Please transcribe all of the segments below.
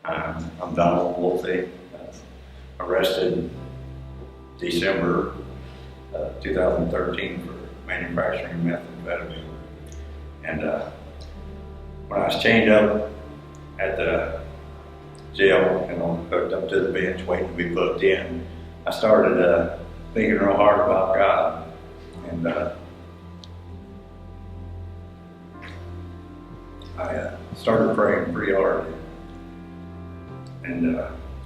I'm Donald Woolsey, arrested December 2013 for manufacturing methamphetamine. And when I was chained up at the jail and hooked up to the bench waiting to be put in, I started thinking real hard about God. And I started praying pretty hard. And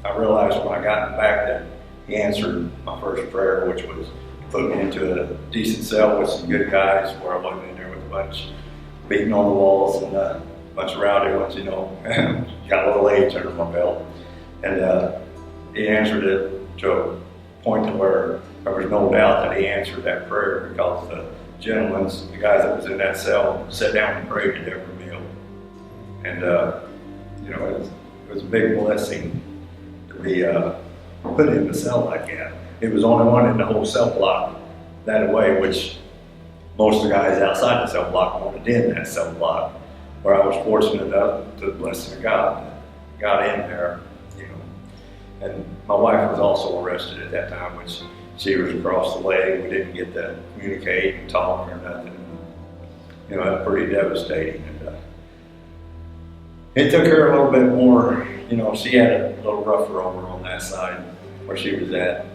I realized when I got back that He answered my first prayer, which was to put me into a decent cell with some good guys, where I wasn't in there with a bunch beating on the walls and a bunch of rowdy ones, you know. Got a little age under my belt. And He answered it to a point to where there was no doubt that He answered that prayer, because the guys that was in that cell, sat down and prayed at every meal. And you know, it was a big blessing to be put in the cell like that. It was the only one in the whole cell block that way, which most of the guys outside the cell block wanted in that cell block, where I was fortunate enough, to the blessing of God, got in there, you know. And my wife was also arrested at that time, which she was across the way. We didn't get to communicate and talk or nothing. You know, that was pretty devastating. And it took her a little bit more, you know, she had a little rougher over on that side where she was at.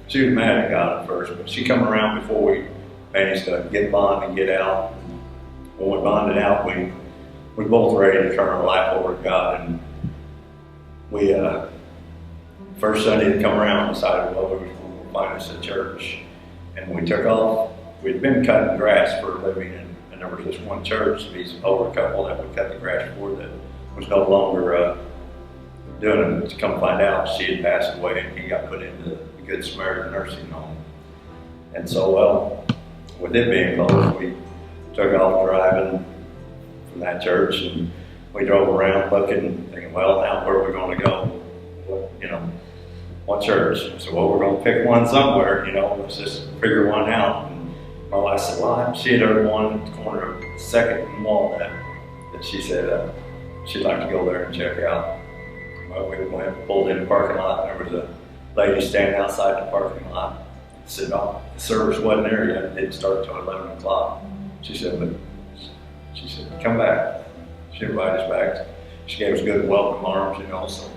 She was mad at God at first, but she come around before we managed to get bond and get out. When we bonded out, we were both ready to turn our life over to God. And we, first Sunday to come around, decided, well, we were going to find us a church. And we took off. We'd been cutting grass for a living, and there was this one church, these older couple that we cut the grass for, that was no longer doing it. To come find out, she had passed away, and he got put into the Good Samaritan nursing home. And so, well, with it being closed, we took off driving from that church, and we drove around looking, thinking, well, now where are we going to go? What, you know, what church? So, well, we're going to pick one somewhere, you know, let's just figure one out. And my wife said, well, she had heard one at the corner of 2nd and Walnut that she said she'd like to go there and check out. Well, we went, pulled in the parking lot, and there was a lady standing outside the parking lot. Said, oh, the service wasn't there yet. It didn't start until 11 o'clock. She said, come back. She invited us back. She gave us good welcome arms, you know, so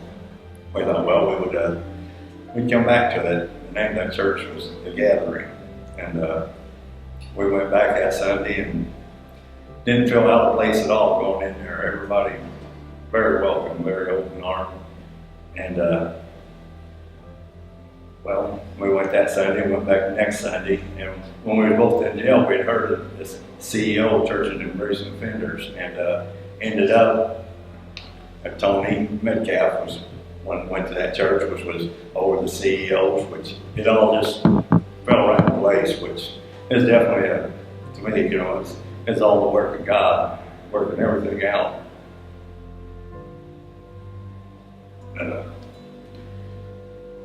we thought, well, we'd come back to it. The name of that church was The Gathering. And we went back that Sunday and didn't feel out of place at all going in there. Everybody very welcome, very open arm. And well, we went that Sunday and went back the next Sunday. And when we were both in jail, we'd heard of this CEO of Church of New Prison Offenders, and ended up Tony Metcalf was one went to that church, which was over the CEOs, which it all just fell right in place, which is definitely, to me, you know, it's all the work of God, working everything out.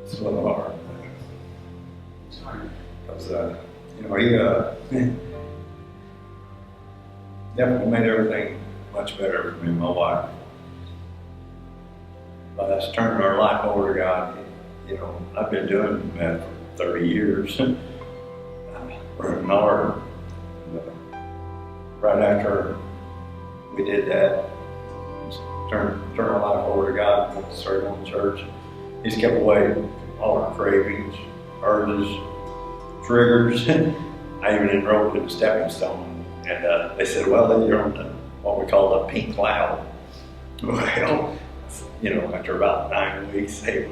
It's a little hard. Because, you know, he definitely made everything much better for me and my wife. By us turning our life over to God, you know, I've been doing that for 30 years. Working hard. Right after we did that, turn our life over to God, went to serve in the church. He's kept away all our cravings, urges, triggers. I even enrolled in a stepping stone, and they said, well, you're on what we call the pink cloud. Well, you know, after about 9 weeks, hey,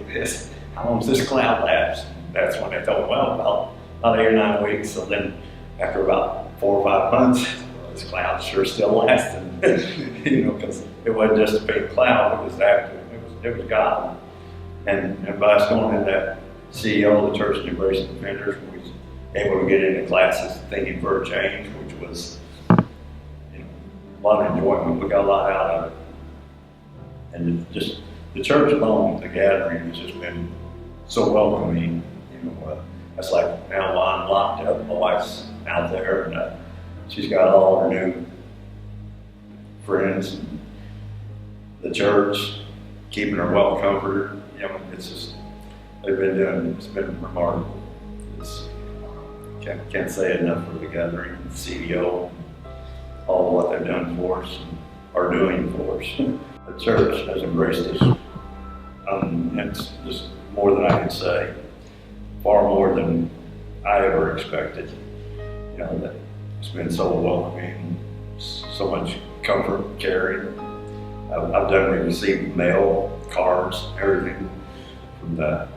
how long does this cloud last? That's when they told me, well, about 8 or 9 weeks. So then after about 4 or 5 months, this cloud sure still lasting. You know, because it wasn't just a pink cloud, it was active, it was God. And by us going in that CEO of the Church of New Prison Offenders, we was able to get into classes thinking for a change, which was, you know, a lot of enjoyment. We got a lot out of it. And just the church alone, the gathering, has just been so welcoming. You know, that's like now while I'm locked up, my wife's out there, and she's got all her new friends. The church, keeping her well comforted. You know, it's just, it's been remarkable. Can't say enough for the gathering, the CEO, all what they've done for us, and are doing for us. The church has embraced us. It's just more than I can say, far more than I ever expected. You know, that it's been so welcoming, so much comfort, caring. I've definitely received mail, cards, everything from the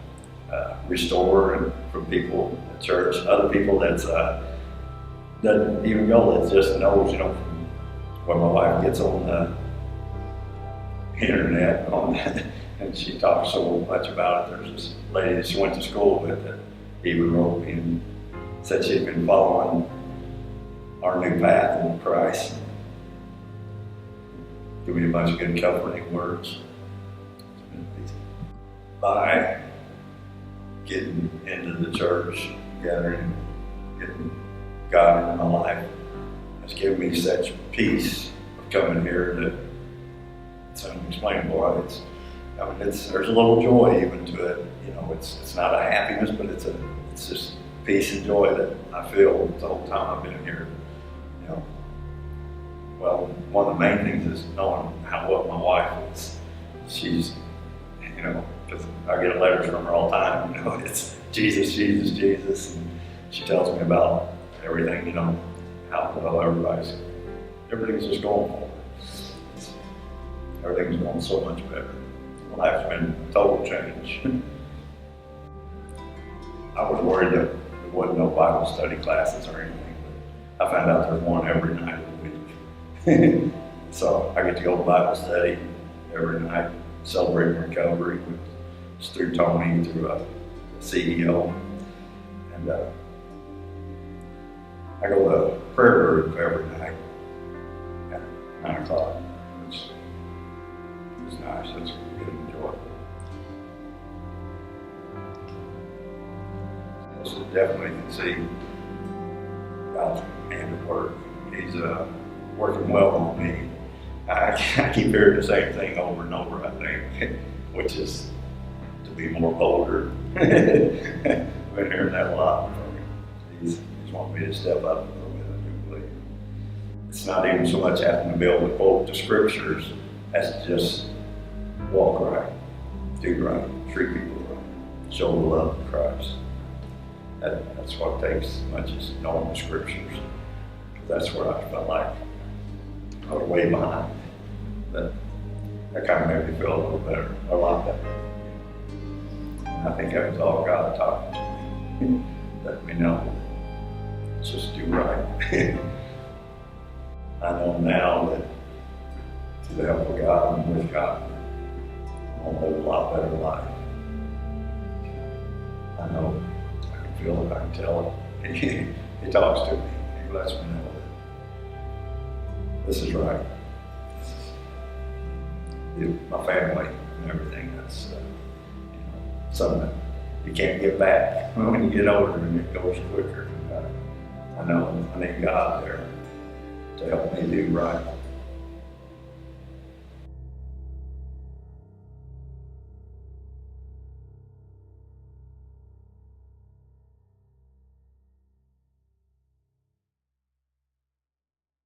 Restore and from people at church, other people that's doesn't even go, that just knows, you know, from when my wife gets on the internet and she talks so much about it. There's this lady that she went to school with that even wrote me and said she'd been following our new path in Christ. Give me a bunch of good comforting words. By getting into the church, gathering, getting God into my life, has given me such peace of coming here that it's unexplainable. There's a little joy even to it. You know, it's not a happiness, but it's just peace and joy that I feel the whole time I've been here. You know, well, one of the main things is knowing what my wife is. She's, you know, because I get letters from her all the time, you know, it's Jesus, Jesus, Jesus, and she tells me about everything, you know, how well everything's just going for her. Everything's going so much better. Life's been a total change. I was worried that there wasn't no Bible study classes or anything, but I found out there's one every night of the week. So I get to go to Bible study every night, celebrating recovery through Tony, through a CEO. And I go to prayer group every night at 9 o'clock, which is nice. It's good and enjoyable. So definitely can see God's hand at work. He's working well on me. I keep hearing the same thing over and over, I think, which is to be more bolder. I've been hearing that a lot from him. He's wanting me to step up a little bit, I do believe. It's not even so much having to be able to quote the scriptures as to just walk right, do right, treat people right, show the love of Christ. That's what it takes as much as knowing the scriptures. That's where I felt like I was way behind. But that kind of made me feel a little better, a lot better. I think that was all God talking to me. Let me know. Just do right. I know now that through the help of God and with God, I'm gonna live a lot better life. I know, I can feel it, I can tell it. He talks to me, he lets me know that this is right. This is my family and everything. That's something that you can't get back when you get older and it goes quicker. I know I need God there to help me do right.